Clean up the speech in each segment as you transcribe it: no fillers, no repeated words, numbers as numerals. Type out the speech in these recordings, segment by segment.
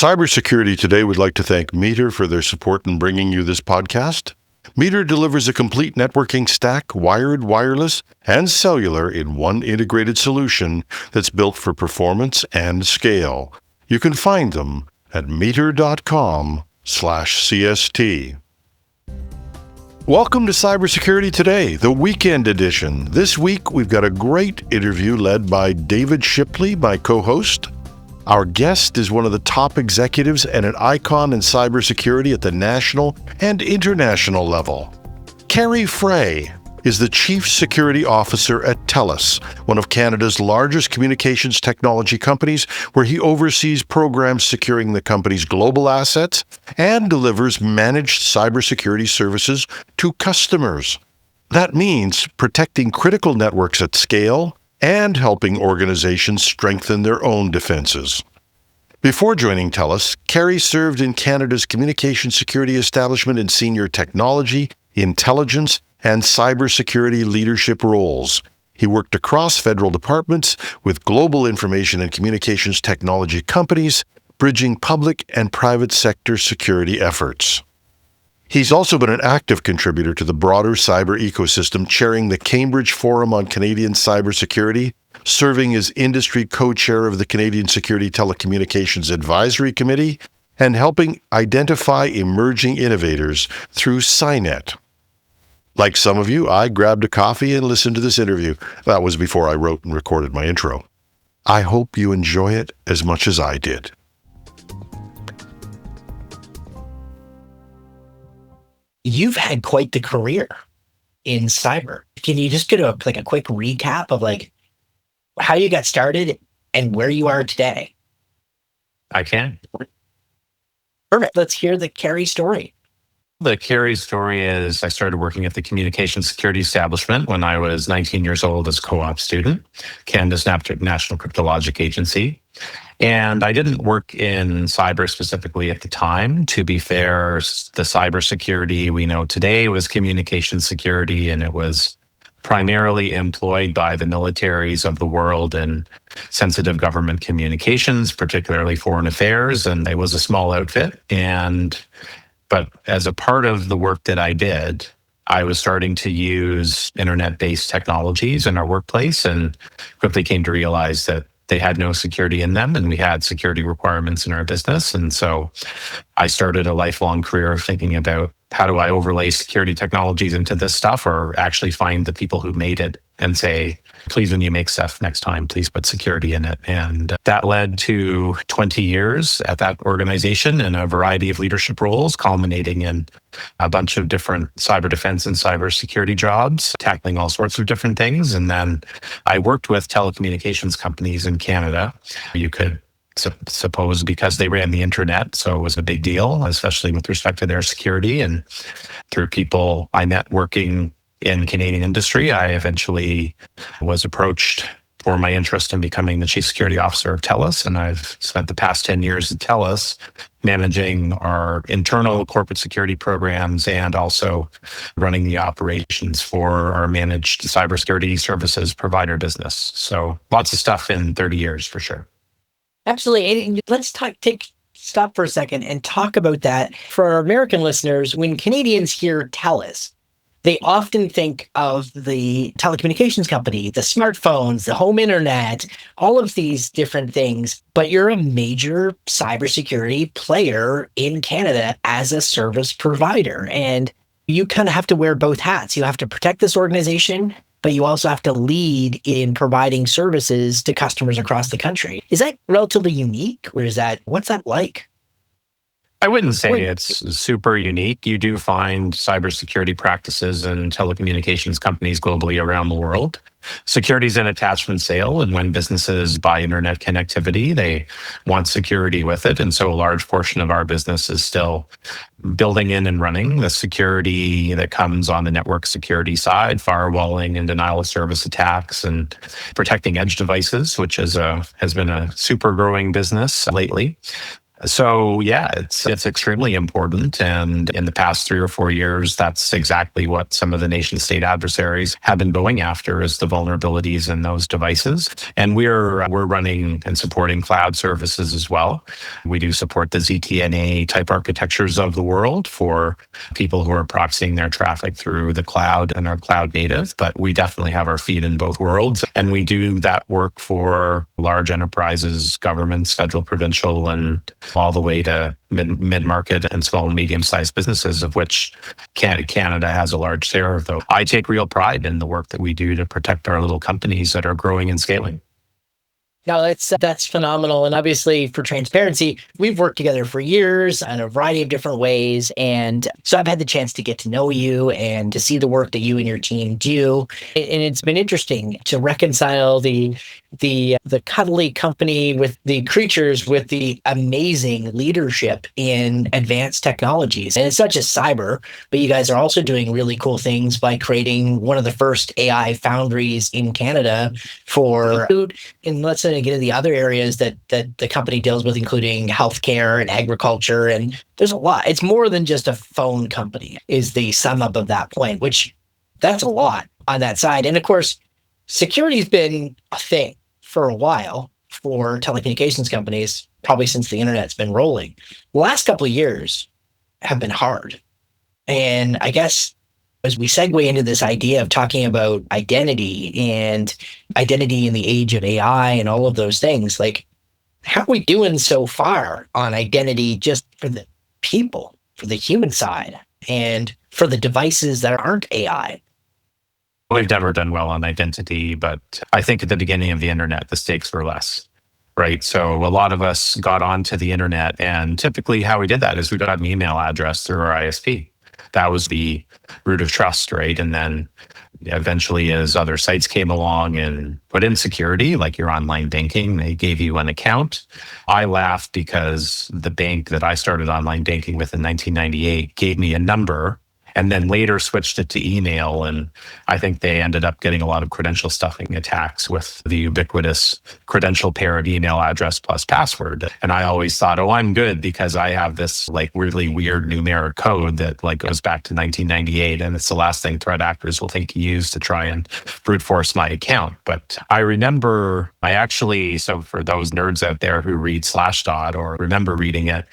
Cybersecurity Today would like to thank Meter for their support in bringing you this podcast. Meter delivers a complete networking stack, wired, wireless, and cellular in one integrated solution that's built for performance and scale. You can find them at meter.com/CST. Welcome to Cybersecurity Today, the weekend edition. This week, we've got a great interview led by David Shipley, my co-host. Our guest is one of the top executives and an icon in cybersecurity at the national and international level. Carey Frey is the Chief Security Officer at Telus, one of Canada's largest communications technology companies, where he oversees programs securing the company's global assets and delivers managed cybersecurity services to customers. That means protecting critical networks at scale and helping organizations strengthen their own defenses. Before joining Telus, Carey served in Canada's communication security establishment in senior technology, intelligence, and cybersecurity leadership roles. He worked across federal departments with global information and communications technology companies, bridging public and private sector security efforts. He's also been an active contributor to the broader cyber ecosystem, chairing the Cambridge Forum on Canadian Cybersecurity, serving as industry co-chair of the Canadian Security Telecommunications Advisory Committee, and helping identify emerging innovators through SignNet. Like some of you, I grabbed a coffee and listened to this interview. That was before I wrote and recorded my intro. I hope you enjoy it as much as I did. You've had quite the career in cyber. Can you just get a quick recap of how you got started and where you are today? I can. Perfect. Let's hear the Carey story. The Carey story is I started working at the Communication Security Establishment when I was 19 years old as a co-op student, Canada's National Cryptologic Agency. And I didn't work in cyber specifically at the time. To be fair, the cybersecurity we know today was communication security, and it was primarily employed by the militaries of the world in sensitive government communications, particularly foreign affairs, and it was a small outfit. But as a part of the work that I did, I was starting to use internet-based technologies in our workplace and quickly came to realize that they had no security in them, and we had security requirements in our business. And so I started a lifelong career of thinking about how do I overlay security technologies into this stuff, or actually find the people who made it and say, please, when you make stuff next time, please put security in it. And that led to 20 years at that organization in a variety of leadership roles, culminating in a bunch of different cyber defense and cybersecurity jobs, tackling all sorts of different things. And then I worked with telecommunications companies in Canada. You could suppose because they ran the internet, so it was a big deal, especially with respect to their security. And through people I met working in Canadian industry, I eventually was approached for my interest in becoming the Chief Security Officer of Telus. And I've spent the past 10 years at Telus managing our internal corporate security programs and also running the operations for our managed cybersecurity services provider business. So lots of stuff in 30 years for sure. Absolutely. And let's stop for a second and talk about that. For our American listeners, when Canadians hear Telus, they often think of the telecommunications company, the smartphones, the home internet, all of these different things. But you're a major cybersecurity player in Canada as a service provider. And you kind of have to wear both hats. You have to protect this organization, but you also have to lead in providing services to customers across the country. Is that relatively unique, or what's that like? I wouldn't say it's super unique. You do find cybersecurity practices in telecommunications companies globally around the world. Security is an attachment sale, and when businesses buy internet connectivity, they want security with it. And so a large portion of our business is still building in and running the security that comes on the network security side, firewalling and denial of service attacks, and protecting edge devices, which has been a super growing business lately. So yeah, it's extremely important. And in the past 3 or 4 years, that's exactly what some of the nation state adversaries have been going after, is the vulnerabilities in those devices. And we're running and supporting cloud services as well. We do support the ZTNA type architectures of the world for people who are proxying their traffic through the cloud and are cloud native, but we definitely have our feet in both worlds. And we do that work for large enterprises, governments, federal, provincial, and all the way to mid-market and small and medium-sized businesses, of which Canada has a large share of those. I take real pride in the work that we do to protect our little companies that are growing and scaling. No, that's phenomenal. And obviously, for transparency, we've worked together for years in a variety of different ways. And so I've had the chance to get to know you and to see the work that you and your team do. And it's been interesting to reconcile the cuddly company with the creatures with the amazing leadership in advanced technologies. And it's not just cyber, but you guys are also doing really cool things by creating one of the first AI foundries in Canada for food. And let's get into the other areas that the company deals with, including healthcare and agriculture. And there's a lot. It's more than just a phone company, is the sum up of that point, which that's a lot on that side. And of course, security's been a thing for a while for telecommunications companies, probably since the internet's been rolling. The last couple of years have been hard. And I guess as we segue into this idea of talking about identity and identity in the age of AI and all of those things, like, how are we doing so far on identity just for the people, for the human side, and for the devices that aren't AI? We've never done well on identity, but I think at the beginning of the internet, the stakes were less, right? So a lot of us got onto the internet, and typically how we did that is we got an email address through our ISP. That was the root of trust, right? And then eventually, as other sites came along and put in security, like your online banking, they gave you an account. I laughed because the bank that I started online banking with in 1998 gave me a number and then later switched it to email. And I think they ended up getting a lot of credential stuffing attacks with the ubiquitous credential pair of email address plus password. And I always thought, oh, I'm good because I have this like really weird numeric code that like goes back to 1998. And it's the last thing threat actors will think to use to try and brute force my account. But I remember so for those nerds out there who read Slashdot or remember reading it,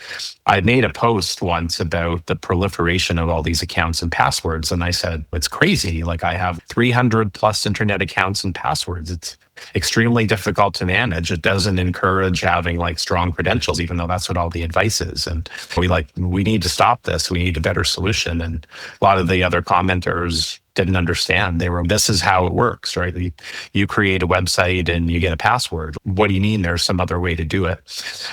I made a post once about the proliferation of all these accounts and passwords. And I said, it's crazy. Like I have 300 plus internet accounts and passwords. It's extremely difficult to manage. It doesn't encourage having like strong credentials, even though that's what all the advice is. And we need to stop this. We need a better solution. And a lot of the other commenters didn't understand. This is how it works, right? You create a website and you get a password. What do you mean there's some other way to do it?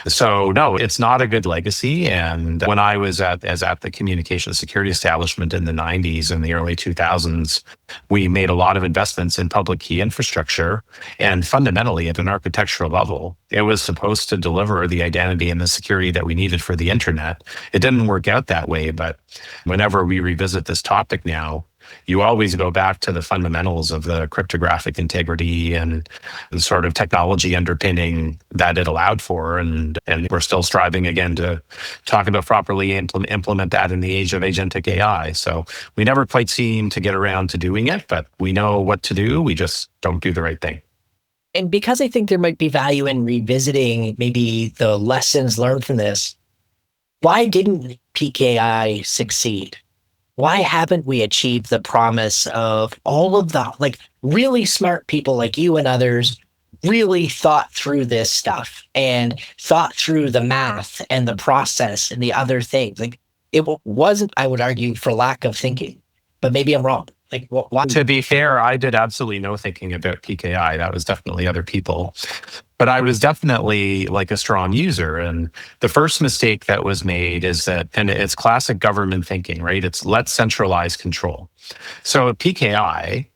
So no, it's not a good legacy. And when I was at the communication security establishment in the 90s and the early 2000s, we made a lot of investments in public key infrastructure. And fundamentally, at an architectural level, it was supposed to deliver the identity and the security that we needed for the internet. It didn't work out that way. But whenever we revisit this topic now, you always go back to the fundamentals of the cryptographic integrity and the sort of technology underpinning that it allowed for. And we're still striving again to talk about properly implement that in the age of agentic AI. So we never quite seem to get around to doing it, but we know what to do. We just don't do the right thing. And because I think there might be value in revisiting maybe the lessons learned from this, why didn't PKI succeed? Why haven't we achieved the promise of all of the like really smart people like you and others really thought through this stuff and thought through the math and the process and the other things? Like it wasn't, I would argue, for lack of thinking, but maybe I'm wrong. Like, why? To be fair, I did absolutely no thinking about PKI. That was definitely other people. But I was definitely like a strong user. And the first mistake that was made is that, and it's classic government thinking, right? It's let's centralize control. So PKI,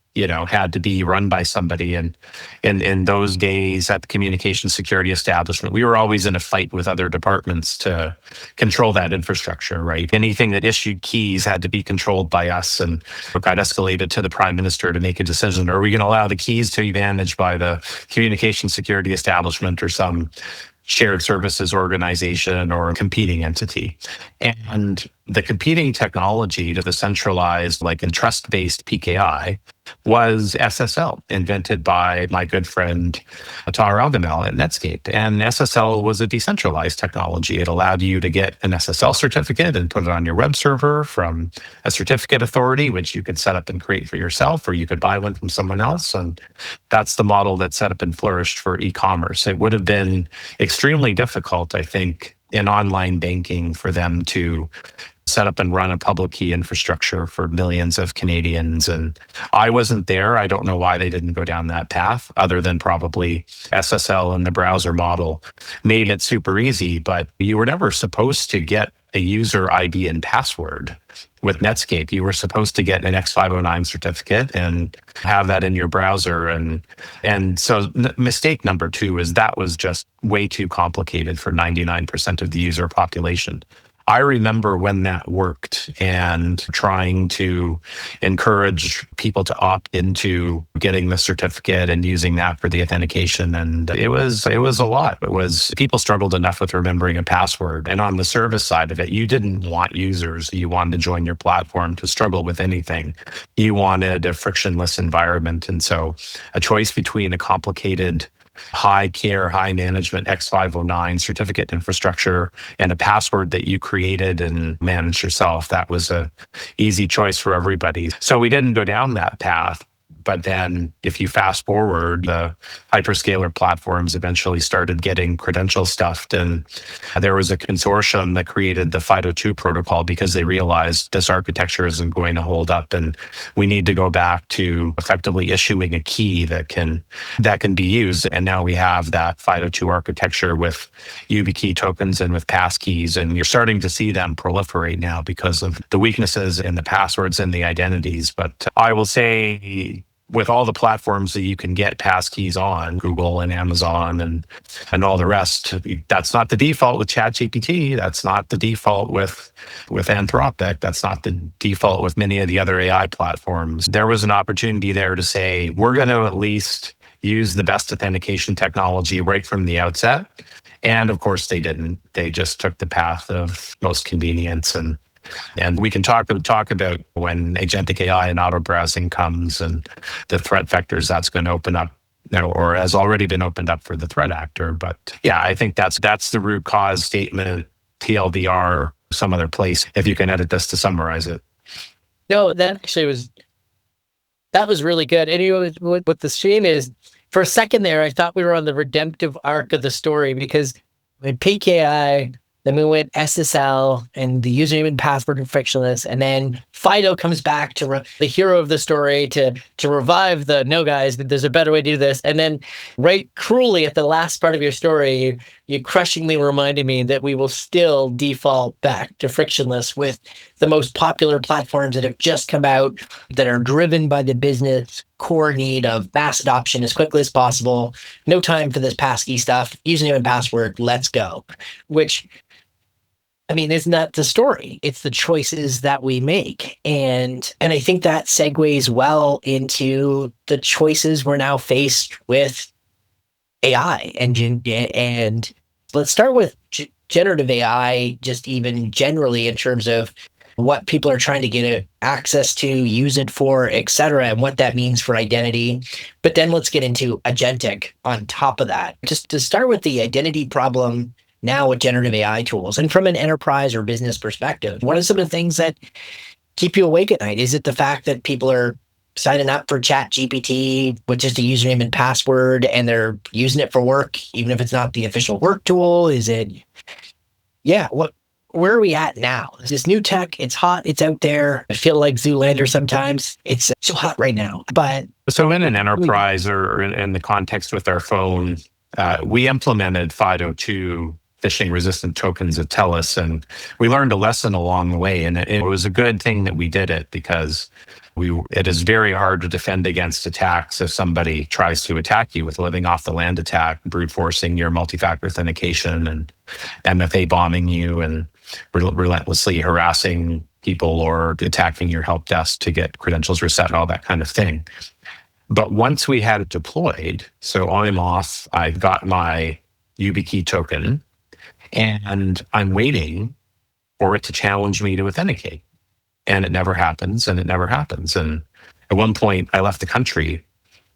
had to be run by somebody. And in those days at the communication security establishment, we were always in a fight with other departments to control that infrastructure, right? Anything that issued keys had to be controlled by us, and it got escalated to the prime minister to make a decision. Are we going to allow the keys to be managed by the communication security establishment or some shared services organization or competing entity. And the competing technology to the centralized, like in trust-based PKI, was SSL, invented by my good friend Tahir Al-Gamel at Netscape. And SSL was a decentralized technology. It allowed you to get an SSL certificate and put it on your web server from a certificate authority, which you could set up and create for yourself, or you could buy one from someone else. And that's the model that set up and flourished for e-commerce. It would have been extremely difficult, I think, in online banking for them to set up and run a public key infrastructure for millions of Canadians. And I wasn't there. I don't know why they didn't go down that path, other than probably SSL and the browser model made it super easy. But you were never supposed to get a user ID and password with Netscape. You were supposed to get an X509 certificate and have that in your browser. And so mistake number two is that was just way too complicated for 99% of the user population. I remember when that worked and trying to encourage people to opt into getting the certificate and using that for the authentication. And it was a lot. It was, people struggled enough with remembering a password. And on the service side of it, you didn't want users you wanted to join your platform to struggle with anything. You wanted a frictionless environment. And so a choice between a complicated high care, high management X509 certificate infrastructure and a password that you created and managed yourself, that was a easy choice for everybody. So we didn't go down that path. But then if you fast forward, the hyperscaler platforms eventually started getting credentials stuffed. And there was a consortium that created the FIDO2 protocol because they realized this architecture isn't going to hold up. And we need to go back to effectively issuing a key that can be used. And now we have that FIDO2 architecture with YubiKey tokens and with Passkeys. And you're starting to see them proliferate now because of the weaknesses in the passwords and the identities. But I will say, with all the platforms that you can get passkeys on, Google and Amazon and all the rest, that's not the default with ChatGPT. That's not the default with Anthropic. That's not the default with many of the other AI platforms. There was an opportunity there to say, we're going to at least use the best authentication technology right from the outset. And of course, they didn't. They just took the path of most convenience. And we can talk about when agentic AI and auto browsing comes and the threat vectors that's going to open up, or has already been opened up for the threat actor. But yeah, I think that's the root cause statement, TLDR, some other place, if you can edit this to summarize it. No, that was really good. And what the shame is, for a second there, I thought we were on the redemptive arc of the story, because when PKI, then we went SSL and the username and password and frictionless. And then FIDO comes back to the hero of the story to revive the, no guys, there's a better way to do this. And then right cruelly at the last part of your story, you crushingly reminded me that we will still default back to frictionless with the most popular platforms that have just come out that are driven by the business core need of mass adoption as quickly as possible. No time for this passkey stuff, username and password, let's go. Which, I mean, isn't that the story? It's the choices that we make. And I think that segues well into the choices we're now faced with AI. And let's start with generative AI, just even generally in terms of what people are trying to get access to, use it for, et cetera, and what that means for identity. But then let's get into agentic on top of that. Just to start with the identity problem now with generative AI tools, and from an enterprise or business perspective, what are some of the things that keep you awake at night? Is it the fact that people are signing up for ChatGPT with just a username and password and they're using it for work, even if it's not the official work tool? Is it, where are we at now? Is this new tech? It's hot. It's out there. I feel like Zoolander sometimes. It's so hot right now. But so in an enterprise or in the context with our phone, we implemented FIDO2 phishing-resistant tokens at Telus, and we learned a lesson along the way. And it was a good thing that we did it, because it is very hard to defend against attacks if somebody tries to attack you with a living off the land attack, brute forcing your multi-factor authentication and MFA bombing you and relentlessly harassing people or attacking your help desk to get credentials reset, all that kind of thing. But once we had it deployed, so I'm off, I've got my YubiKey token, and I'm waiting for it to challenge me to authenticate. And it never happens, and it never happens. And at one point, I left the country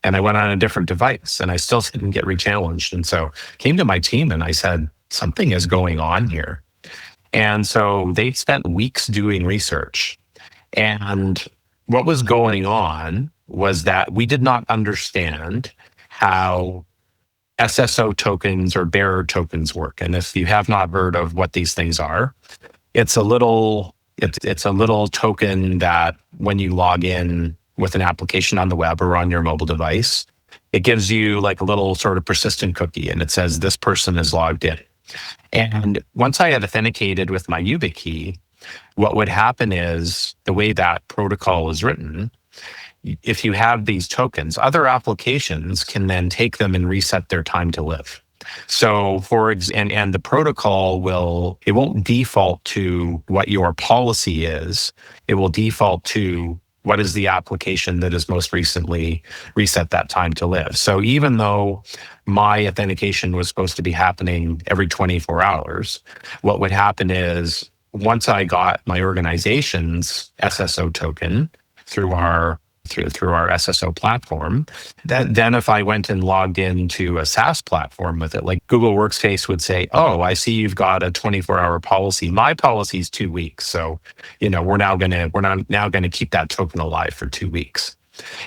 and I went on a different device, and I still didn't get re-challenged. And so I came to my team and I said, something is going on here. And so they spent weeks doing research. And what was going on was that we did not understand how SSO tokens or bearer tokens work. And if you have not heard of what these things are, it's a little token that when you log in with an application on the web or on your mobile device, it gives you like a little sort of persistent cookie, and it says this person is logged in. And once I had authenticated with my YubiKey, what would happen is the way that protocol is written, if you have these tokens, other applications can then take them and reset their time to live. So and the protocol won't default to what your policy is. It will default to what is the application that has most recently reset that time to live. So even though my authentication was supposed to be happening every 24 hours, what would happen is once I got my organization's SSO token through our SSO platform, then if I went and logged into a SaaS platform with it, like Google Workspace would say, oh, I see you've got a 24-hour policy. My policy is 2 weeks. So, we're now going to keep that token alive for 2 weeks.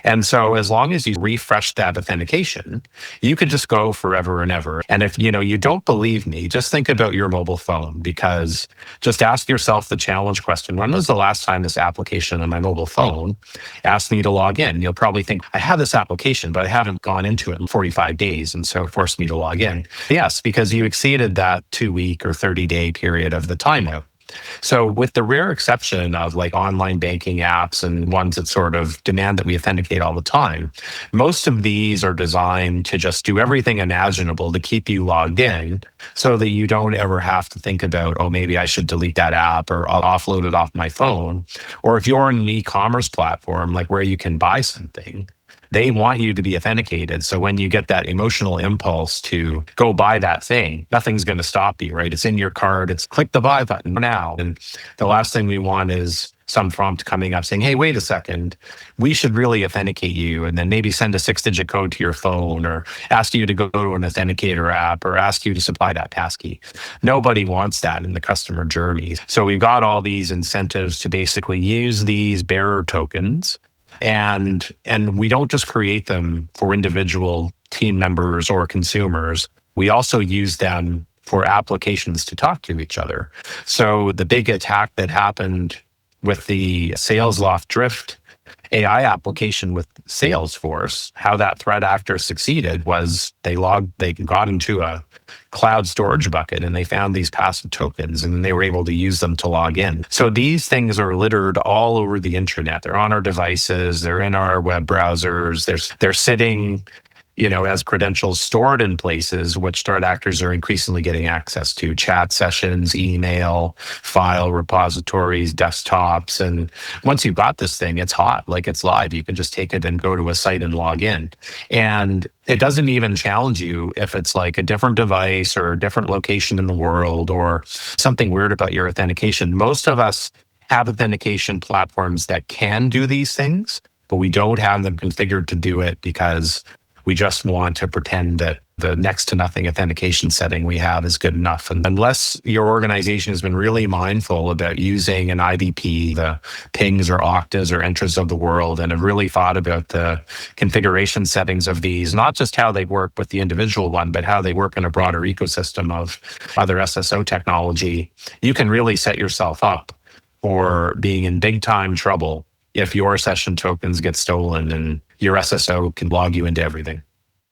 And so as long as you refresh that authentication, you could just go forever and ever. And if you don't believe me, just think about your mobile phone, because just ask yourself the challenge question. When was the last time this application on my mobile phone asked me to log in? You'll probably think, I have this application, but I haven't gone into it in 45 days. And so it forced me to log in. Yes, because you exceeded that 2-week or 30-day period of the timeout. So with the rare exception of like online banking apps and ones that sort of demand that we authenticate all the time, most of these are designed to just do everything imaginable to keep you logged in so that you don't ever have to think about, oh, maybe I should delete that app or I'll offload it off my phone. Or if you're on an e-commerce platform, like where you can buy something, they want you to be authenticated. So when you get that emotional impulse to go buy that thing, nothing's going to stop you, right? It's in your cart. It's click the buy button now. And the last thing we want is some prompt coming up saying, hey, wait a second, we should really authenticate you. And then maybe send a 6-digit code to your phone or ask you to go to an authenticator app or ask you to supply that passkey. Nobody wants that in the customer journey. So we've got all these incentives to basically use these bearer tokens. And we don't just create them for individual team members or consumers. We also use them for applications to talk to each other. So the big attack that happened with the SalesLoft Drift AI application with Salesforce, how that threat actor succeeded was they got into a cloud storage bucket and they found these passive tokens and they were able to use them to log in. So these things are littered all over the internet. They're on our devices, they're in our web browsers, they're sitting as credentials stored in places which threat actors are increasingly getting access to: chat sessions, email, file repositories, desktops. And once you've got this thing, it's hot, like it's live. You can just take it and go to a site and log in. And it doesn't even challenge you if it's like a different device or a different location in the world or something weird about your authentication. Most of us have authentication platforms that can do these things, but we don't have them configured to do it because we just want to pretend that the next to nothing authentication setting we have is good enough. And unless your organization has been really mindful about using an IDP, the pings or octas or entras of the world, and have really thought about the configuration settings of these, not just how they work with the individual one, but how they work in a broader ecosystem of other SSO technology, you can really set yourself up for being in big time trouble if your session tokens get stolen and your SSO can log you into everything.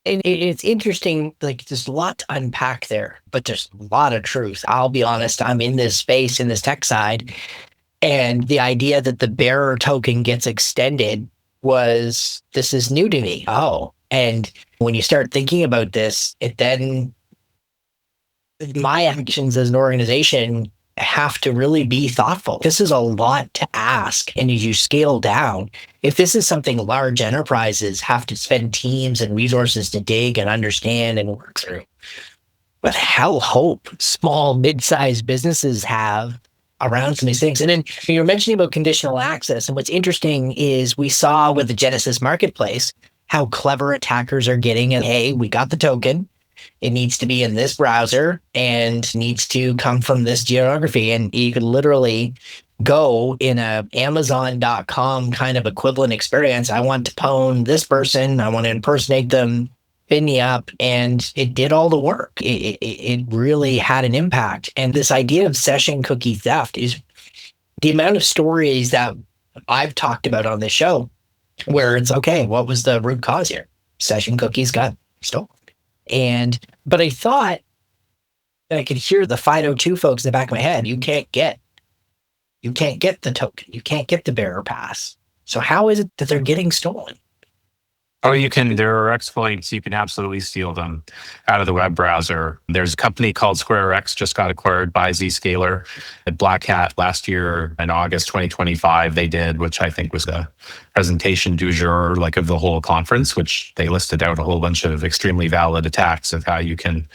And it's interesting, like there's a lot to unpack there, but there's a lot of truth. I'll be honest, I'm in this space, in this tech side, and the idea that the bearer token gets extended this is new to me. Oh, and when you start thinking about this, my actions as an organization have to really be thoughtful. This is a lot to ask. And as you scale down, if this is something large enterprises have to spend teams and resources to dig and understand and work through, what hell hope small, mid-sized businesses have around some of these things. And then you were mentioning about conditional access. And what's interesting is we saw with the Genesis marketplace how clever attackers are getting at, hey, we got the token. It needs to be in this browser and needs to come from this geography. And you could literally go in a Amazon.com kind of equivalent experience. I want to pwn this person. I want to impersonate them, pin me up. And it did all the work. It really had an impact. And this idea of session cookie theft is the amount of stories that I've talked about on this show where it's, okay, what was the root cause here? Session cookies got stolen. But I thought that I could hear the FIDO2 folks in the back of my head. You can't get the token. You can't get the bearer pass. So how is it that they're getting stolen? Oh, you can. There are exploits. You can absolutely steal them out of the web browser. There's a company called SquareX, just got acquired by Zscaler at Black Hat last year in August 2025. They did, which I think was the presentation du jour, like of the whole conference, which they listed out a whole bunch of extremely valid attacks of how you can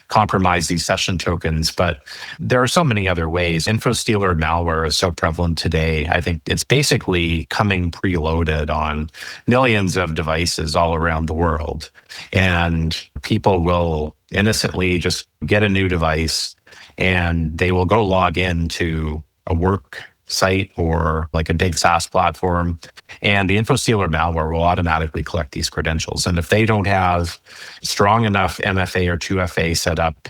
compromise these session tokens. But there are so many other ways. InfoStealer malware is so prevalent today. I think it's basically coming preloaded on millions of devices all around the world. And people will innocently just get a new device and they will go log into a work site or like a big SaaS platform, and the InfoStealer malware will automatically collect these credentials. And if they don't have strong enough MFA or 2FA set up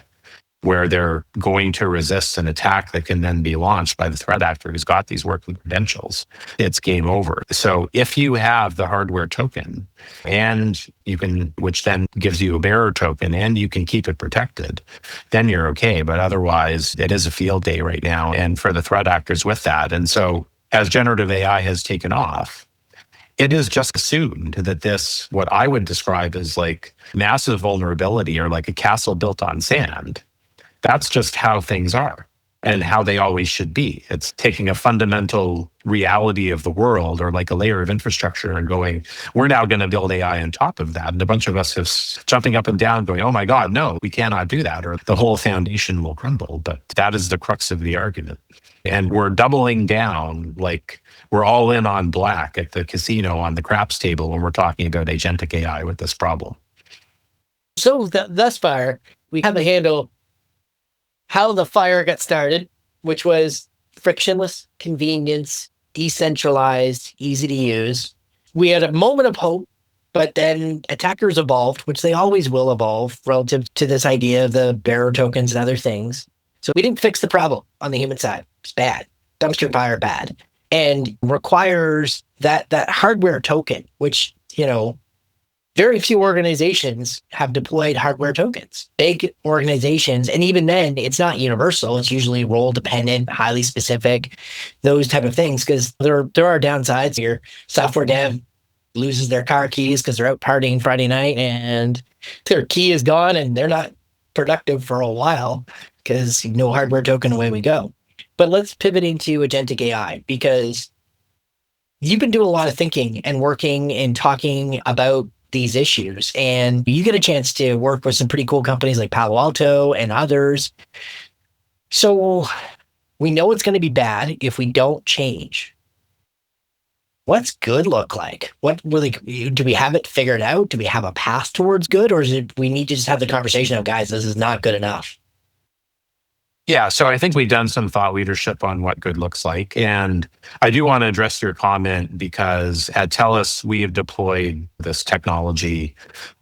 where they're going to resist an attack that can then be launched by the threat actor who's got these working credentials, it's game over. So if you have the hardware token and you can, which then gives you a bearer token and you can keep it protected, then you're okay. But otherwise, it is a field day right now. And for the threat actors with that. And so as generative AI has taken off, it is just assumed that this, what I would describe as like massive vulnerability or like a castle built on sand, that's just how things are and how they always should be. It's taking a fundamental reality of the world or like a layer of infrastructure and going, we're now going to build AI on top of that. And a bunch of us have jumping up and down going, oh my God, no, we cannot do that, or the whole foundation will crumble. But that is the crux of the argument. And we're doubling down, like we're all in on black at the casino on the craps table when we're talking about agentic AI with this problem. So thus far, we have a handle how the fire got started, which was frictionless, convenience, decentralized, easy to use. We had a moment of hope, but then attackers evolved, which they always will evolve relative to this idea of the bearer tokens and other things. So we didn't fix the problem on the human side. It's bad. Dumpster fire bad. And requires that hardware token, which, very few organizations have deployed hardware tokens. Big organizations, and even then, it's not universal. It's usually role dependent, highly specific, those type of things. Because there are downsides. Your software dev loses their car keys because they're out partying Friday night, and their key is gone, and they're not productive for a while because no hardware token, away we go. But let's pivot into agentic AI, because you've been doing a lot of thinking and working and talking about these issues, and you get a chance to work with some pretty cool companies like Palo Alto and others. So we know it's going to be bad if we don't change. What's good look like? What really do we have it figured out? Do we have a path towards good, or is it we need to just have the conversation of, guys, this is not good enough? Yeah, so I think we've done some thought leadership on what good looks like. And I do want to address your comment because at Telus, we have deployed this technology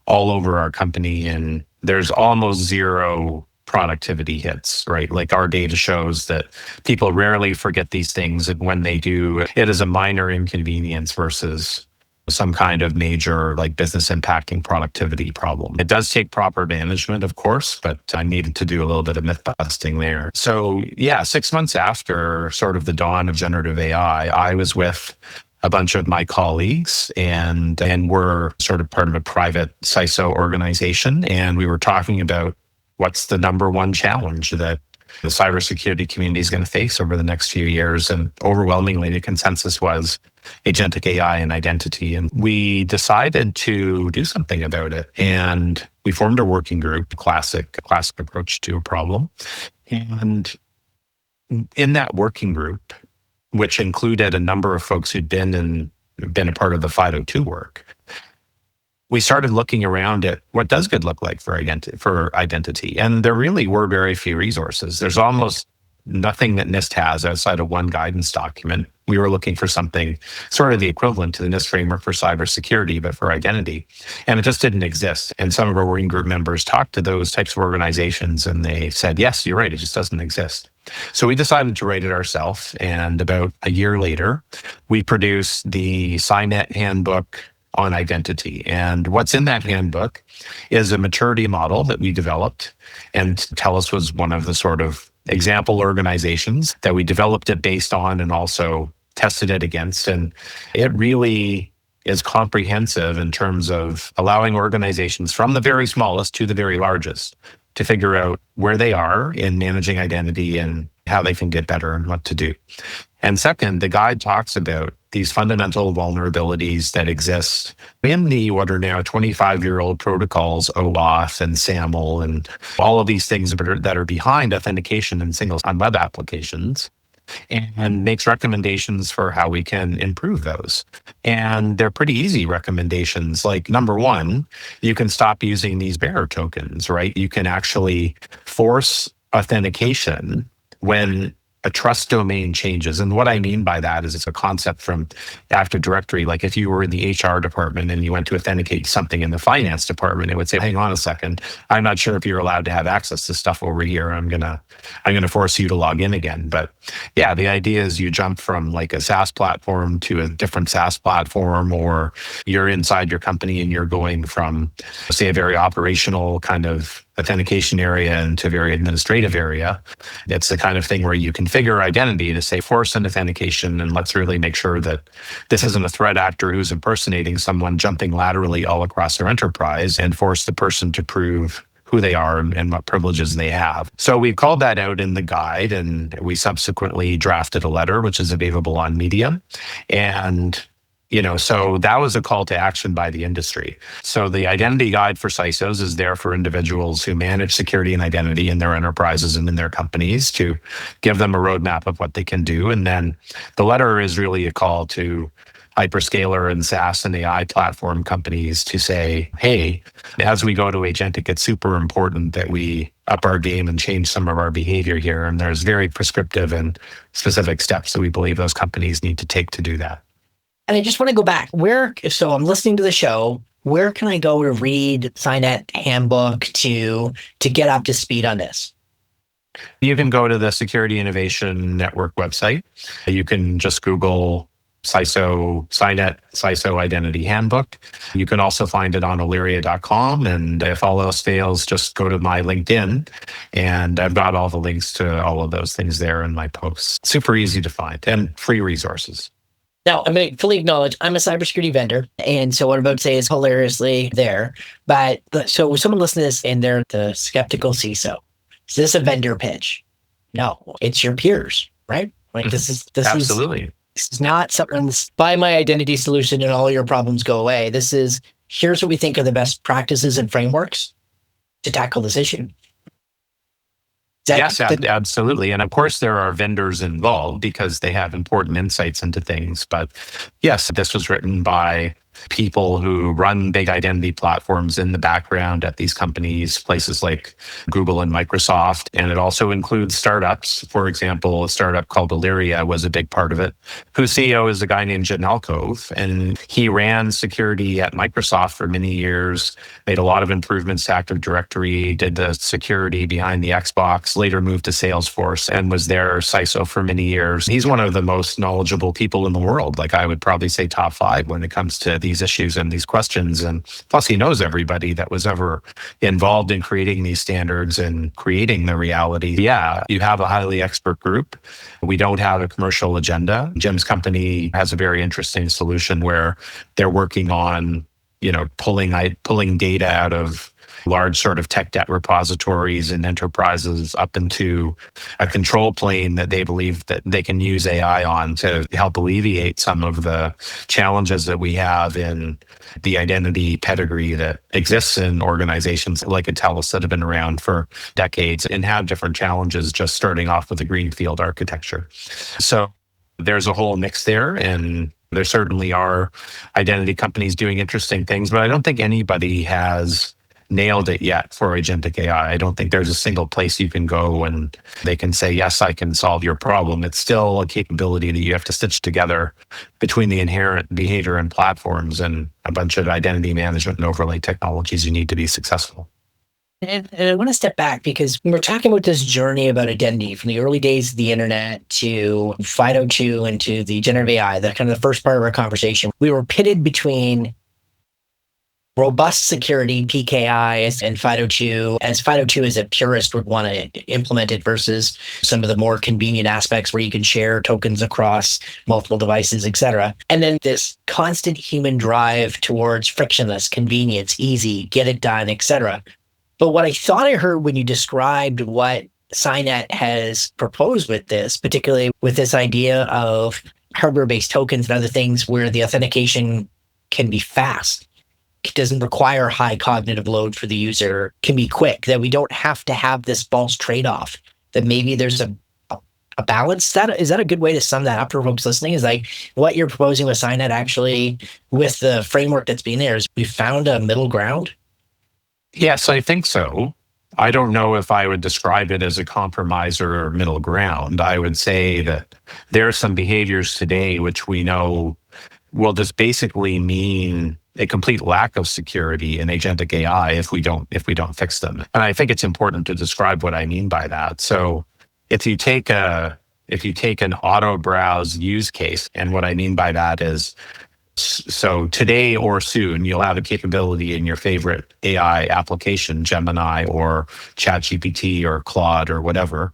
all over our company, and there's almost zero productivity hits, right? Like our data shows that people rarely forget these things. And when they do, it is a minor inconvenience versus some kind of major like business impacting productivity problem. It does take proper management, of course, but I needed to do a little bit of myth busting there. So yeah, 6 months after sort of the dawn of generative AI, I was with a bunch of my colleagues and we're sort of part of a private CISO organization. And we were talking about what's the number one challenge that the cybersecurity community is going to face over the next few years. And overwhelmingly, the consensus was agentic AI and identity. And we decided to do something about it. And we formed a working group, classic approach to a problem. And in that working group, which included a number of folks who'd been a part of the 502 work, we started looking around at what does good look like for identity. And there really were very few resources. There's almost nothing that NIST has outside of one guidance document. We were looking for something sort of the equivalent to the NIST framework for cybersecurity, but for identity. And it just didn't exist. And some of our working group members talked to those types of organizations and they said, yes, you're right, it just doesn't exist. So we decided to write it ourselves. And about a year later, we produced the SignNet Handbook on identity. And what's in that handbook is a maturity model that we developed. And Telus was one of the sort of example organizations that we developed it based on and also tested it against. And it really is comprehensive in terms of allowing organizations from the very smallest to the very largest to figure out where they are in managing identity and how they can get better and what to do. And second, the guide talks about these fundamental vulnerabilities that exist in the what are now 25-year-old protocols, OAuth and SAML, and all of these things that are behind authentication and single on web applications, and makes recommendations for how we can improve those. And they're pretty easy recommendations. Like, number one, you can stop using these bearer tokens, right? You can actually force authentication when a trust domain changes. And what I mean by that is it's a concept from Active Directory. Like if you were in the HR department and you went to authenticate something in the finance department, it would say, hang on a second, I'm not sure if you're allowed to have access to stuff over here. I'm gonna force you to log in again. But yeah, the idea is you jump from like a SaaS platform to a different SaaS platform, or you're inside your company and you're going from, say, a very operational kind of authentication area into a very administrative area. It's the kind of thing where you configure identity to say force an authentication, and let's really make sure that this isn't a threat actor who's impersonating someone jumping laterally all across their enterprise, and force the person to prove who they are and what privileges they have. So we called that out in the guide, and we subsequently drafted a letter, which is available on Medium. And so that was a call to action by the industry. So the identity guide for CISOs is there for individuals who manage security and identity in their enterprises and in their companies, to give them a roadmap of what they can do. And then the letter is really a call to hyperscaler and SaaS and AI platform companies to say, hey, as we go to agentic, it's super important that we up our game and change some of our behavior here. And there's very prescriptive and specific steps that we believe those companies need to take to do that. And I just want to go back. So I'm listening to the show. Where can I go to read SignNet Handbook to get up to speed on this? You can go to the Security Innovation Network website. You can just Google SignNet CISO Identity Handbook. You can also find it on Illyria.com. And if all else fails, just go to my LinkedIn. And I've got all the links to all of those things there in my posts. Super easy to find and free resources. Now, I'm going to fully acknowledge I'm a cybersecurity vendor. And so what I'm about to say is hilariously there. But so someone listening to this and they're the skeptical CISO. Is this a vendor pitch? No, it's your peers, right? Like this is Absolutely. This is not something, buy my identity solution and all your problems go away. This is, here's what we think are the best practices and frameworks to tackle this issue. Yes, absolutely. And of course, there are vendors involved because they have important insights into things. But yes, this was written by people who run big identity platforms in the background at these companies, places like Google and Microsoft. And it also includes startups. For example, a startup called Illyria was a big part of it, whose CEO is a guy named Jen Alcove. And he ran security at Microsoft for many years, made a lot of improvements to Active Directory, did the security behind the Xbox, later moved to Salesforce and was their CISO for many years. He's one of the most knowledgeable people in the world. Like I would probably say top 5 when it comes to these issues and these questions. And plus he knows everybody that was ever involved in creating these standards and creating the reality. Yeah, you have a highly expert group. We don't have a commercial agenda. Jim's company has a very interesting solution where they're working on, pulling data out of large sort of tech debt repositories and enterprises up into a control plane that they believe that they can use AI on to help alleviate some of the challenges that we have in the identity pedigree that exists in organizations like a Telus that have been around for decades and have different challenges just starting off with a greenfield architecture. So there's a whole mix there, and there certainly are identity companies doing interesting things, but I don't think anybody has nailed it yet for agentic AI. I don't think there's a single place you can go and they can say, yes, I can solve your problem. It's still a capability that you have to stitch together between the inherent behavior and platforms and a bunch of identity management and overlay technologies you need to be successful. And I want to step back because when we're talking about this journey about identity from the early days of the internet to FIDO2 and to the generative AI, the kind of the first part of our conversation, we were pitted between robust security, PKI, and FIDO2, as FIDO2 as a purist would want to implement it versus some of the more convenient aspects where you can share tokens across multiple devices, et cetera. And then this constant human drive towards frictionless, convenience, easy, get it done, et cetera. But what I thought I heard when you described what SignNet has proposed with this, particularly with this idea of hardware-based tokens and other things where the authentication can be fast, it doesn't require high cognitive load for the user, can be quick, that we don't have to have this false trade-off, that maybe there's a balance. Is that a good way to sum that up for folks listening? Is like what you're proposing with SignNet actually, with the framework that's been there, is we found a middle ground? Yes, I think so. I don't know if I would describe it as a compromise or middle ground. I would say that there are some behaviors today which we know will just basically mean a complete lack of security in agentic AI if we don't fix them. And I think it's important to describe what I mean by that. So if you take an auto browse use case, and what I mean by that is, so today or soon, you'll have a capability in your favorite AI application, Gemini or ChatGPT or Claude or whatever,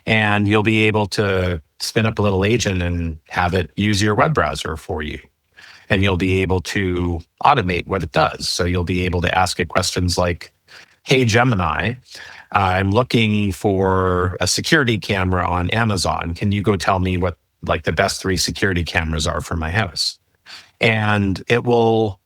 and you'll be able to spin up a little agent and have it use your web browser for you. And you'll be able to automate what it does. So you'll be able to ask it questions like, hey, Gemini, I'm looking for a security camera on Amazon. Can you go tell me what like the best 3 security cameras are for my house? And it will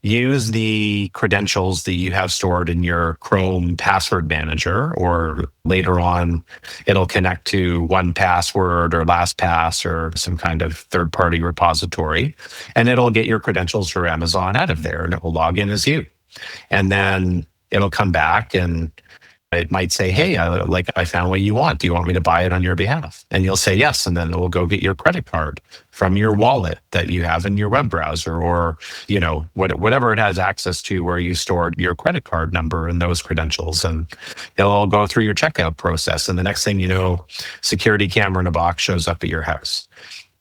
use the credentials that you have stored in your Chrome password manager, or later on, it'll connect to 1Password or LastPass or some kind of third-party repository, and it'll get your credentials for Amazon out of there, and it will log in as you. And then it'll come back and it might say, hey, I found what you want. Do you want me to buy it on your behalf? And you'll say yes. And then it will go get your credit card from your wallet that you have in your web browser, or, whatever it has access to where you stored your credit card number and those credentials. And it'll go through your checkout process. And the next thing you know, security camera in a box shows up at your house.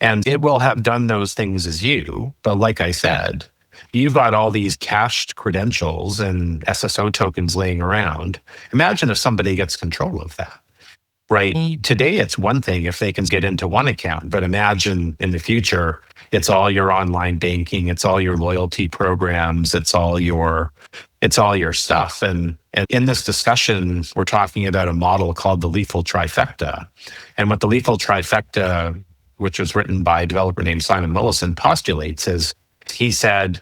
And it will have done those things as you. But like I said, you've got all these cached credentials and SSO tokens laying around. Imagine if somebody gets control of that, right? Today, it's one thing if they can get into one account, but imagine in the future, it's all your online banking, it's all your loyalty programs, it's all your stuff. And in this discussion, we're talking about a model called the lethal trifecta. And what the lethal trifecta, which was written by a developer named Simon Willison, postulates is, he said,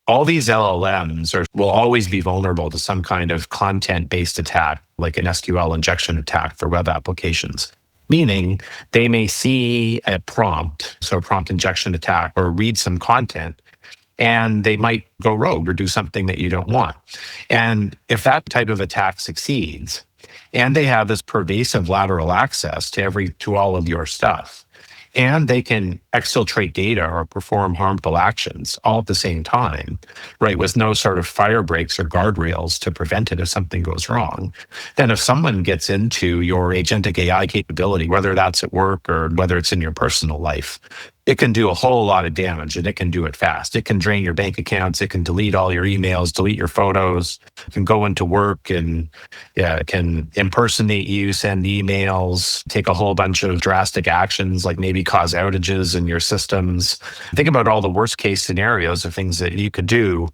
all these LLMs will always be vulnerable to some kind of content-based attack, like an SQL injection attack for web applications. Meaning they may see a prompt, so a prompt injection attack, or read some content, and they might go rogue or do something that you don't want. And if that type of attack succeeds, and they have this pervasive lateral access to all of your stuff, and they can exfiltrate data or perform harmful actions all at the same time, right, with no sort of fire breaks or guardrails to prevent it if something goes wrong, then if someone gets into your agentic AI capability, whether that's at work or whether it's in your personal life, it can do a whole lot of damage, and it can do it fast. It can drain your bank accounts. It can delete all your emails, delete your photos. It can go into work and it can impersonate you, send emails, take a whole bunch of drastic actions, like maybe cause outages in your systems. Think about all the worst case scenarios of things that you could do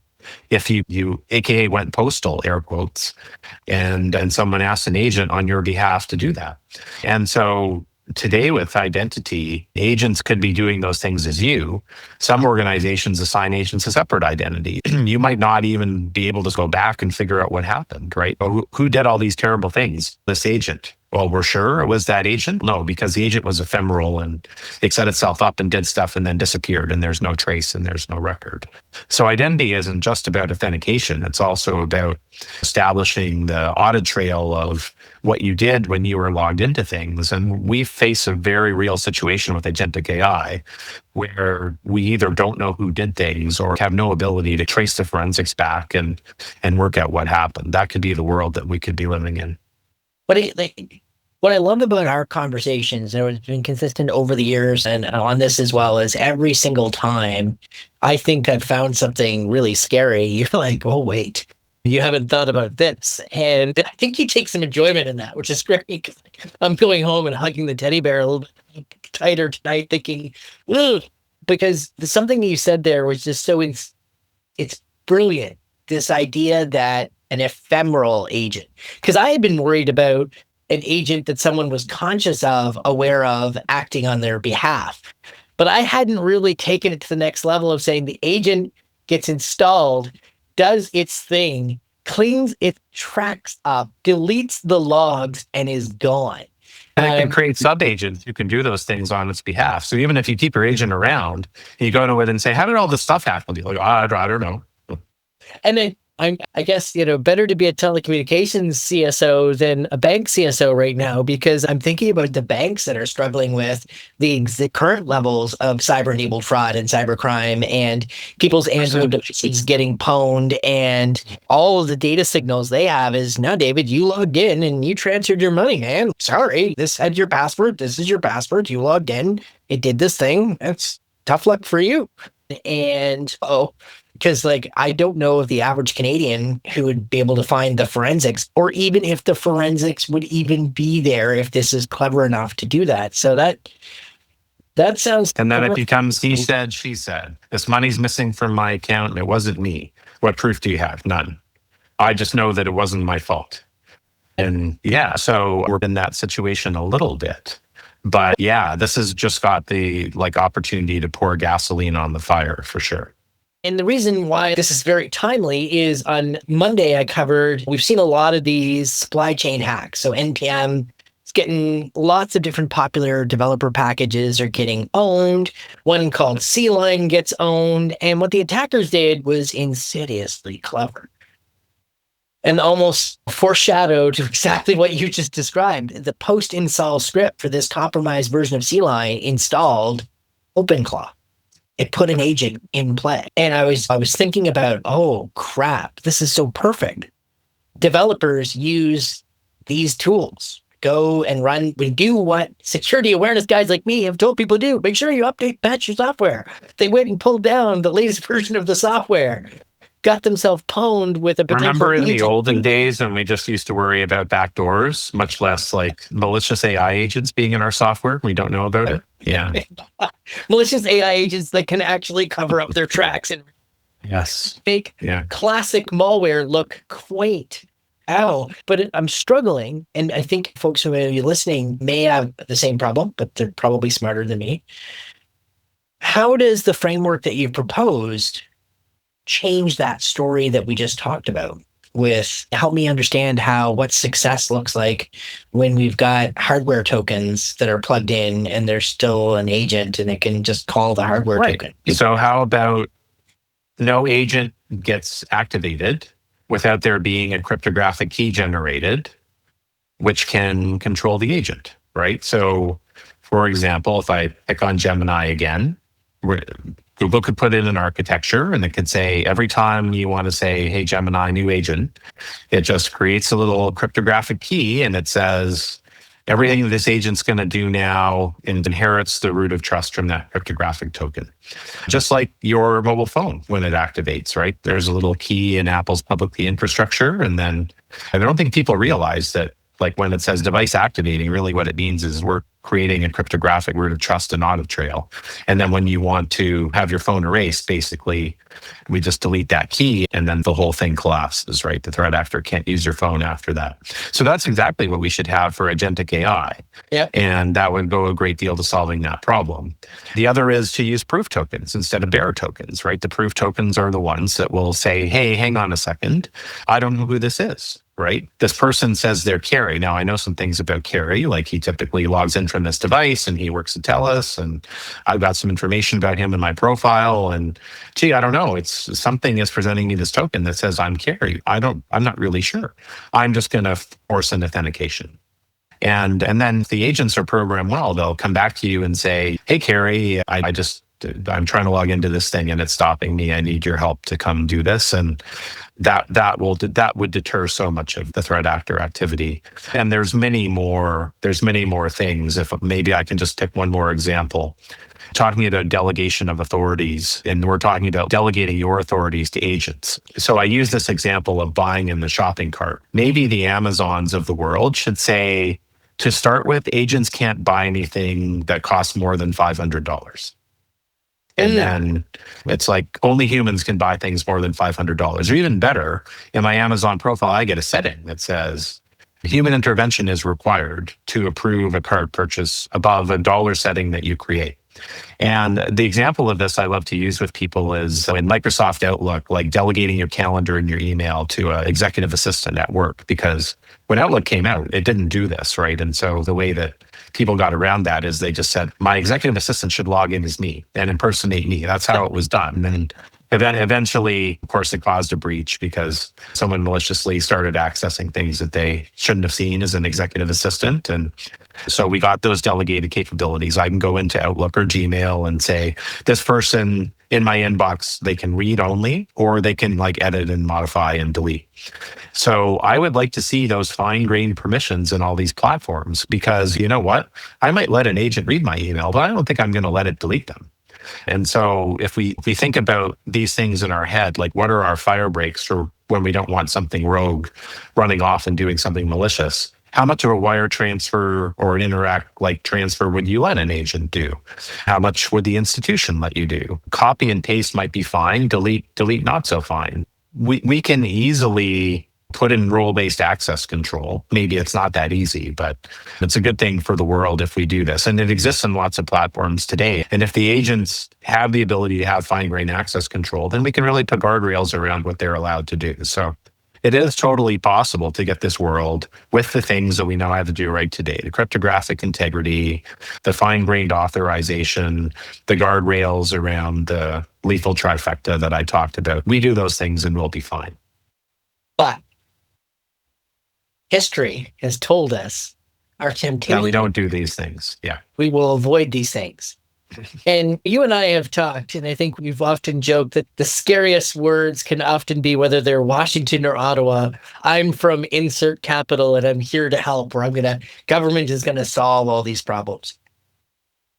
if you AKA went postal, air quotes, and someone asked an agent on your behalf to do that. And so today with identity, agents could be doing those things as you. Some organizations assign agents a separate identity. You might not even be able to go back and figure out what happened, right? Or who did all these terrible things? This agent. Well, we're sure it was that agent? No, because the agent was ephemeral and it set itself up and did stuff and then disappeared and there's no trace and there's no record. So identity isn't just about authentication. It's also about establishing the audit trail of what you did when you were logged into things. And we face a very real situation with agentic AI where we either don't know who did things or have no ability to trace the forensics back and work out what happened. That could be the world that we could be living in. What I love about our conversations, and it's been consistent over the years and on this as well, is every single time I think I've found something really scary, you're like, oh, wait, you haven't thought about this. And I think you take some enjoyment in that, which is great. Because I'm going home and hugging the teddy bear a little bit tighter tonight, thinking, ugh, because something that you said there was just so, it's brilliant. This idea that an ephemeral agent, because I had been worried about an agent that someone was conscious of, aware of, acting on their behalf. But I hadn't really taken it to the next level of saying the agent gets installed, does its thing, cleans its tracks up, deletes the logs, and is gone. And it can create sub-agents who can do those things on its behalf. So even if you keep your agent around, you go to it and say, how did all this stuff happen? You're like, I don't know. And then I guess, better to be a telecommunications CSO than a bank CSO right now, because I'm thinking about the banks that are struggling with the current levels of cyber-enabled fraud and cybercrime and people's Android devices getting pwned, and all of the data signals they have is, now, David, you logged in and you transferred your money, man. Sorry, this had your password. This is your password. You logged in. It did this thing. That's tough luck for you. And, because I don't know if the average Canadian who would be able to find the forensics, or even if the forensics would even be there, if this is clever enough to do that. So that sounds. And then it becomes he said, she said. This money's missing from my account and it wasn't me. What proof do you have? None. I just know that it wasn't my fault. And yeah, so we're in that situation a little bit. But yeah, this has just got the opportunity to pour gasoline on the fire for sure. And the reason why this is very timely is on Monday we've seen a lot of these supply chain hacks. So NPM is getting lots of different popular developer packages are getting owned. One called Syne gets owned. And what the attackers did was insidiously clever and almost foreshadowed exactly what you just described. The post-install script for this compromised version of Syne installed OpenClaw. It put an agent in play. And I was thinking about, oh crap, this is so perfect. Developers use these tools. Go and do what security awareness guys like me have told people to do. Make sure you patch your software. They went and pulled down the latest version of the software. Got themselves pwned with a potential. Remember in the olden days when we just used to worry about backdoors, much less malicious AI agents being in our software? We don't know about it. Yeah. Malicious AI agents that can actually cover up their tracks and make classic malware look quaint. Ow. But I'm struggling, and I think folks who may be listening may have the same problem, but they're probably smarter than me. How does the framework that you've proposed change that story that we just talked about? Help me understand what success looks like when we've got hardware tokens that are plugged in and there's still an agent and it can just call the hardware token. So how about no agent gets activated without there being a cryptographic key generated, which can control the agent, right? So for example, if I pick on Gemini again, Google could put in an architecture and it could say every time you want to say, hey, Gemini, new agent, it just creates a little cryptographic key and it says everything this agent's going to do now and inherits the root of trust from that cryptographic token. Just like your mobile phone when it activates, right? There's a little key in Apple's public key infrastructure. And then I don't think people realize that when it says device activating, really what it means is we're creating a cryptographic root of trust and audit trail. And then when you want to have your phone erased, basically, we just delete that key and then the whole thing collapses, right? The threat actor can't use your phone after that. So that's exactly what we should have for agentic AI. Yeah. And that would go a great deal to solving that problem. The other is to use proof tokens instead of bearer tokens, right? The proof tokens are the ones that will say, hey, hang on a second, I don't know who this is. Right? This person says they're Carey. Now, I know some things about Carey, like he typically logs in from this device and he works at Telus, and I've got some information about him in my profile. And gee, I don't know. It's something is presenting me this token that says I'm Carey. I'm not really sure. I'm just going to force an authentication. And then if the agents are programmed well, they'll come back to you and say, hey, Carey, I'm trying to log into this thing and it's stopping me. I need your help to come do this. And that would deter so much of the threat actor activity. And there's many more things. If maybe I can just pick one more example. Talking about delegation of authorities, and we're talking about delegating your authorities to agents. So I use this example of buying in the shopping cart. Maybe the Amazons of the world should say, to start with, agents can't buy anything that costs more than $500. And then it's like only humans can buy things more than $500. Or even better, in my Amazon profile, I get a setting that says human intervention is required to approve a cart purchase above a dollar setting that you create. And the example of this I love to use with people is in Microsoft Outlook, like delegating your calendar and your email to an executive assistant at work, because when Outlook came out, it didn't do this, right? And so the way that people got around that is they just said, my executive assistant should log in as me and impersonate me. That's how it was done. And then eventually, of course, it caused a breach because someone maliciously started accessing things that they shouldn't have seen as an executive assistant. And so we got those delegated capabilities. I can go into Outlook or Gmail and say, this person in my inbox, they can read only, or they can like edit and modify and delete. So I would like to see those fine-grained permissions in all these platforms, because you know what? I might let an agent read my email, but I don't think I'm going to let it delete them. And so if we think about these things in our head, like what are our fire breaks for when we don't want something rogue running off and doing something malicious? How much of a wire transfer or an Interact-like transfer would you let an agent do? How much would the institution let you do? Copy and paste might be fine, delete not so fine. We can easily put in role-based access control. Maybe it's not that easy, but it's a good thing for the world if we do this. And it exists in lots of platforms today. And if the agents have the ability to have fine-grained access control, then we can really put guardrails around what they're allowed to do. So it is totally possible to get this world with the things that we know how to do right today: the cryptographic integrity, the fine-grained authorization, the guardrails around the lethal trifecta that I talked about. We do those things and we'll be fine. But history has told us our temptation. Now we don't do these things. Yeah. We will avoid these things. And you and I have talked, and I think we've often joked that the scariest words can often be, whether they're Washington or Ottawa, I'm from insert capital and I'm here to help, or government is going to solve all these problems.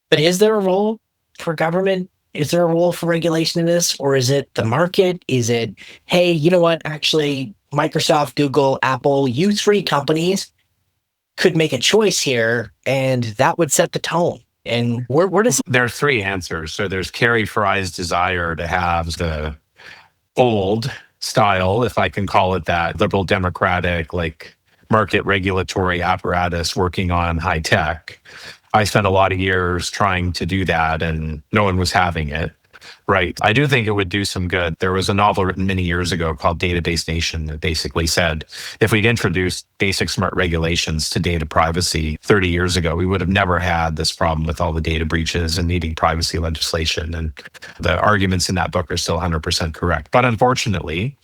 But is there a role for government? Is there a role for regulation in this? Or is it the market? Is it, hey, you know what? Actually, Microsoft, Google, Apple, you three companies could make a choice here, and that would set the tone. And where does... There are three answers. So there's Carey Frey's desire to have the old style, if I can call it that, liberal democratic, like market regulatory apparatus working on high tech. I spent a lot of years trying to do that and no one was having it. Right. I do think it would do some good. There was a novel written many years ago called Database Nation that basically said, if we'd introduced basic smart regulations to data privacy 30 years ago, we would have never had this problem with all the data breaches and needing privacy legislation. And the arguments in that book are still 100% correct. But unfortunately,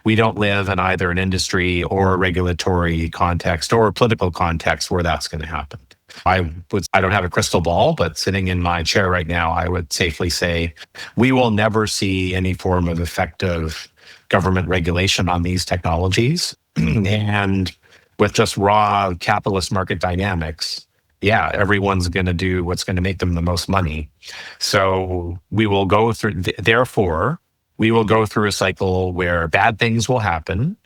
we don't live in either an industry or a regulatory context or a political context where that's going to happen. I don't have a crystal ball, but sitting in my chair right now, I would safely say we will never see any form of effective government regulation on these technologies. And with just raw capitalist market dynamics, yeah, everyone's going to do what's going to make them the most money. So we will go through, therefore, we will go through a cycle where bad things will happen.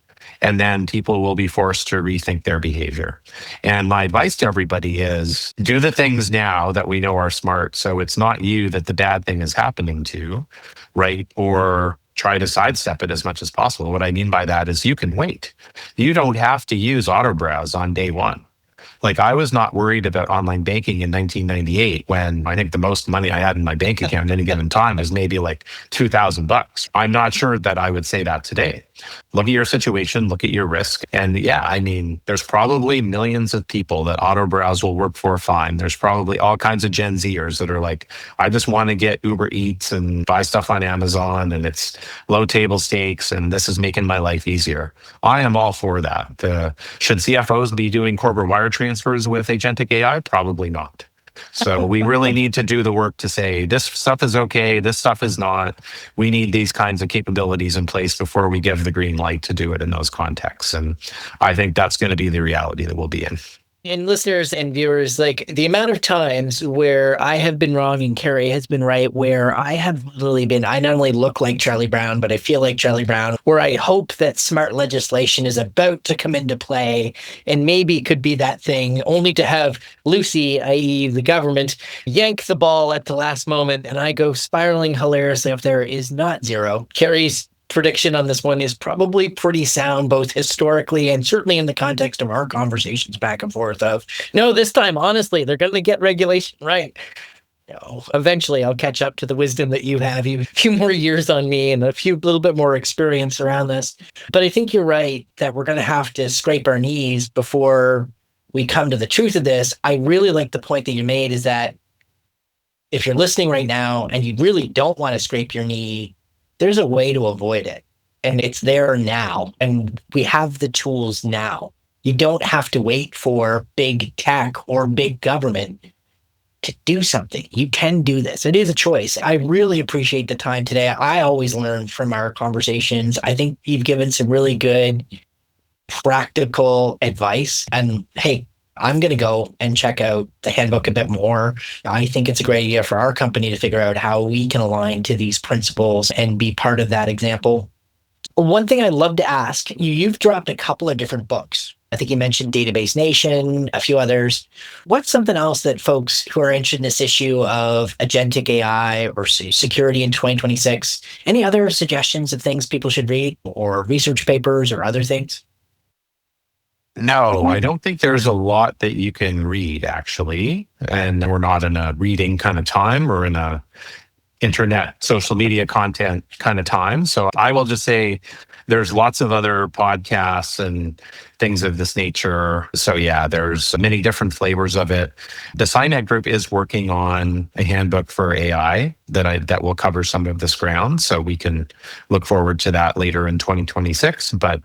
And then people will be forced to rethink their behavior. And my advice to everybody is do the things now that we know are smart. So it's not you that the bad thing is happening to, right? Or try to sidestep it as much as possible. What I mean by that is you can wait. You don't have to use auto browse on day one. Like I was not worried about online banking in 1998 when I think the most money I had in my bank account at any given time was maybe like $2,000. I'm not sure that I would say that today. Look at your situation, look at your risk. And yeah, I mean, there's probably millions of people that auto browse will work for fine. There's probably all kinds of Gen Zers that are like, I just want to get Uber Eats and buy stuff on Amazon and it's low table stakes and this is making my life easier. I am all for that. Should CFOs be doing corporate wire transfers with agentic AI? Probably not. So we really need to do the work to say this stuff is okay, this stuff is not. We need these kinds of capabilities in place before we give the green light to do it in those contexts. And I think that's going to be the reality that we'll be in. And listeners and viewers, like the amount of times where I have been wrong and Carey has been right, where I have literally been, I not only look like Charlie Brown, but I feel like Charlie Brown, where I hope that smart legislation is about to come into play and maybe it could be that thing, only to have Lucy, i.e. the government, yank the ball at the last moment and I go spiraling hilariously if there is not zero. Carey's prediction on this one is probably pretty sound, both historically and certainly in the context of our conversations back and forth of, no, this time, honestly, they're going to get regulation right. You know, eventually I'll catch up to the wisdom that you have. You have a few more years on me and a little bit more experience around this. But I think you're right that we're going to have to scrape our knees before we come to the truth of this. I really like the point that you made is that if you're listening right now and you really don't want to scrape your knee, there's a way to avoid it. And it's there now. And we have the tools now. You don't have to wait for big tech or big government to do something. You can do this. It is a choice. I really appreciate the time today. I always learn from our conversations. I think you've given some really good practical advice. And hey, I'm going to go and check out the handbook a bit more. I think it's a great idea for our company to figure out how we can align to these principles and be part of that example. One thing I'd love to ask, you've dropped a couple of different books. I think you mentioned Database Nation, a few others. What's something else that folks who are interested in this issue of agentic AI or security in 2026, any other suggestions of things people should read or research papers or other things? No, I don't think there's a lot that you can read, actually. And we're not in a reading kind of time. We're in a internet, social media content kind of time. So I will just say there's lots of other podcasts and things of this nature. So yeah, there's many different flavors of it. The SignNet group is working on a handbook for AI that will cover some of this ground. So we can look forward to that later in 2026. But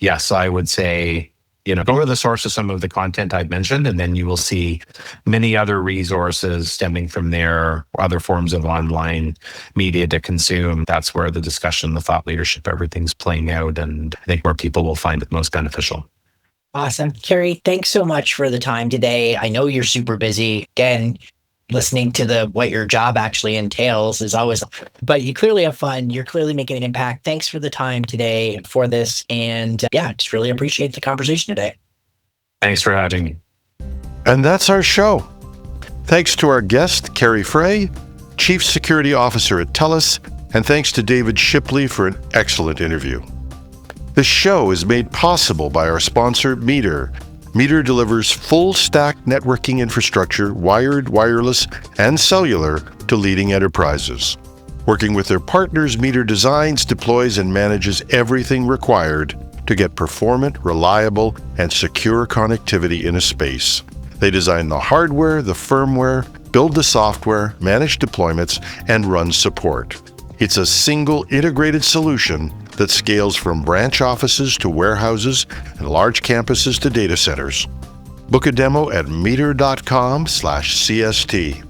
yes, I would say, go to the source of some of the content I've mentioned, and then you will see many other resources stemming from there, other forms of online media to consume. That's where the discussion, the thought leadership, everything's playing out, and I think where people will find it most beneficial. Awesome. Carey, thanks so much for the time today. I know you're super busy. Again, listening to what your job actually entails is always, but you clearly have fun. You're clearly making an impact. Thanks for the time today for this. And just really appreciate the conversation today. Thanks for having me. And that's our show. Thanks to our guest, Carey Frey, Chief Security Officer at Telus, and thanks to David Shipley for an excellent interview. This show is made possible by our sponsor, Meter. Meter delivers full-stack networking infrastructure, wired, wireless, and cellular to leading enterprises. Working with their partners, Meter designs, deploys, and manages everything required to get performant, reliable, and secure connectivity in a space. They design the hardware, the firmware, build the software, manage deployments, and run support. It's a single integrated solution that scales from branch offices to warehouses and large campuses to data centers. Book a demo at meter.com/CST.